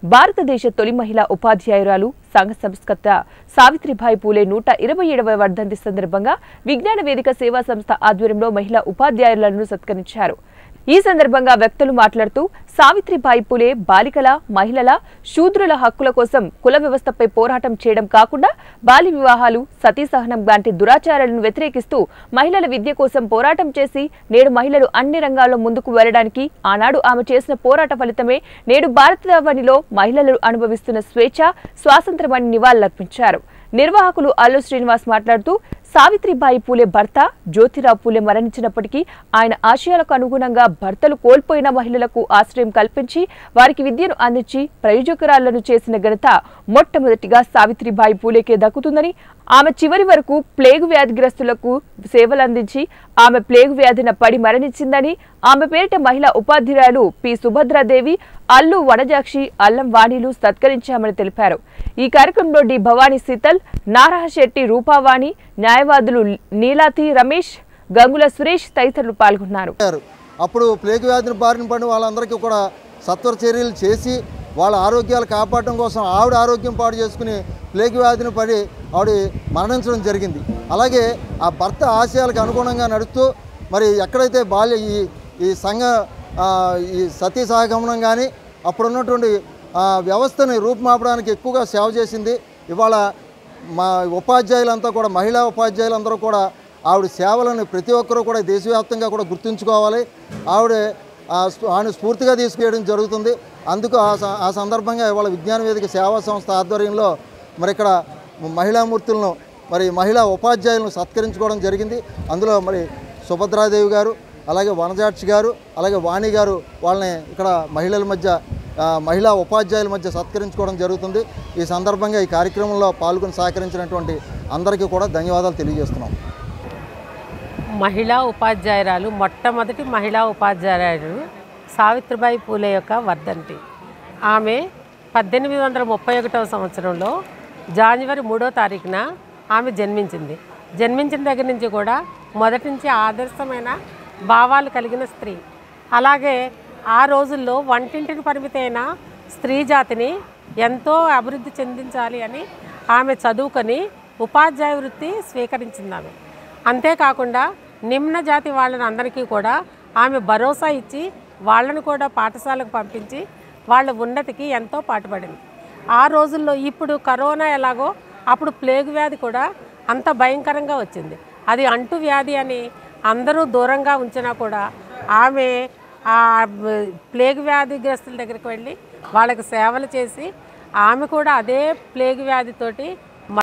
భారతదేశ తొలి మహిళా ఉపాధ్యాయురాలు సంఘ సంస్కర్త సావిత్రిబాయి పూలే 127వ వర్ధంతి సందర్భంగా విజ్ఞాన వేదిక సేవా సంస్థ ఆధ్వర్యంలో మహిళా ఉపాధ్యాయులను సత్కరించారు. ఈ సందర్భంగా వ్యక్తులు మాట్లాడుతూ సావిత్రిబాయి పూలే బాలికల, మహిళల, శూద్రుల హక్కుల కోసం కుల వ్యవస్థపై పోరాటం చేయడం కాకుండా బాల్య వివాహాలు, సతీ సహనం లాంటి దురాచారాలను వ్యతిరేకిస్తూ మహిళల విద్య కోసం పోరాటం చేసి నేడు మహిళలు అన్ని రంగాల్లో ముందుకు వెళ్లడానికి ఆనాడు ఆమె చేసిన పోరాట ఫలితమే నేడు భారతావనిలో మహిళలు అనుభవిస్తున్న స్వేచ్ఛ, స్వాతంత్ర్యమని నివాళులర్పించారు. నిర్వాహకులు అల్లు శ్రీనివాస్ మాట్లాడుతూ సావిత్రిబాయి పూలే భర్త జ్యోతిరావు పూలే మరణించినప్పటికీ ఆయన ఆశయాలకు అనుగుణంగా భర్తలు కోల్పోయిన మహిళలకు ఆశ్రయం కల్పించి వారికి విద్యను అందించి ప్రయోజకురాలను చేసిన ఘనత మొట్టమొదటిగా సావిత్రిబాయి పూలేకే దక్కుతుందని, ఆమె చివరి వరకు ప్లేగు వ్యాధిగ్రస్తులకు సేవలందించి ఆమె ప్లేగు వ్యాధిన పడి మరణించిందని, ఆమె పేరిట మహిళా ఉపాధ్యాయులు పి సుభద్రాదేవి, అల్లు వనజాక్షి, అల్లం వాణిలు సత్కరించామని తెలిపారు. ఈ కార్యక్రమంలో డి భవానీ శీతల్, నారాహశెట్టి రూపావాణి, న్యాయవాదులు నీలాతి రమేష్, గంగుల సురేష్ తదితరులు పాల్గొన్నారు. అప్పుడు ప్లేగు వ్యాధిని బారిన పడిన వాళ్ళందరికీ కూడా సత్వర చర్యలు చేసి వాళ్ళ ఆరోగ్యాలు కాపాడటం కోసం ఆవిడ ఆరోగ్యం పాడు చేసుకుని ప్లేగు వ్యాధిని పడి ఆవిడ మరణించడం జరిగింది. అలాగే ఆ భర్త ఆశయాలకు అనుగుణంగా నడుస్తూ మరి ఎక్కడైతే బాల్య ఈ సంఘ ఈ సతీ సహగమనం కానీ అప్పుడున్నటువంటి వ్యవస్థని రూపుమాపడానికి ఎక్కువగా సేవ చేసింది. ఇవాళ మా ఉపాధ్యాయులంతా కూడా, మహిళా ఉపాధ్యాయులందరూ కూడా ఆవిడ సేవలను ప్రతి ఒక్కరూ కూడా దేశవ్యాప్తంగా కూడా గుర్తుంచుకోవాలి. ఆయన స్ఫూర్తిగా తీసుకెళ్ళడం జరుగుతుంది. అందుకు ఆ సందర్భంగా ఇవాళ విజ్ఞాన వేదిక సేవా సంస్థ ఆధ్వర్యంలో మరి ఇక్కడ మహిళామూర్తులను, మరి మహిళా ఉపాధ్యాయులను సత్కరించుకోవడం జరిగింది. అందులో మరి సుభద్రాదేవి గారు, అలాగే వనజాక్షి గారు, అలాగే వాణి గారు వాళ్ళని ఇక్కడ మహిళా ఉపాధ్యాయుల మధ్య సత్కరించుకోవడం జరుగుతుంది. ఈ సందర్భంగా ఈ కార్యక్రమంలో పాల్గొని సహకరించినటువంటి అందరికీ కూడా ధన్యవాదాలు తెలియజేస్తున్నాం. మహిళా ఉపాధ్యాయురాలు, మొట్టమొదటి మహిళా ఉపాధ్యాయురాలు సావిత్రిబాయి పూలే యొక్క వర్ధంతి. ఆమె 1831వ సంవత్సరంలో జనవరి 3వ తారీఖున ఆమె జన్మించింది. జన్మించిన దగ్గర నుంచి కూడా మొదటి నుంచి ఆదర్శమైన భావాలు కలిగిన స్త్రీ. అలాగే ఆ రోజుల్లో వంటింటికి పరిమితైన స్త్రీ జాతిని ఎంతో అభివృద్ధి చెందించాలి అని ఆమె చదువుకొని ఉపాధ్యాయ వృత్తి స్వీకరించింది. ఆమె అంతేకాకుండా నిమ్న జాతి వాళ్ళని అందరికీ కూడా ఆమె భరోసా ఇచ్చి వాళ్ళను కూడా పాఠశాలకు పంపించి వాళ్ళ ఉన్నతికి ఎంతో పాటుపడింది. ఆ రోజుల్లో ఇప్పుడు కరోనా ఎలాగో అప్పుడు ప్లేగు వ్యాధి కూడా అంత భయంకరంగా వచ్చింది. అది అంటు వ్యాధి అని అందరూ దూరంగా ఉంచినా కూడా ఆమె ఆ ప్లేగు వ్యాధిగ్రస్తుల దగ్గరికి వెళ్ళి వాళ్ళకి సేవలు చేసి ఆమె కూడా అదే ప్లేగు వ్యాధితోటి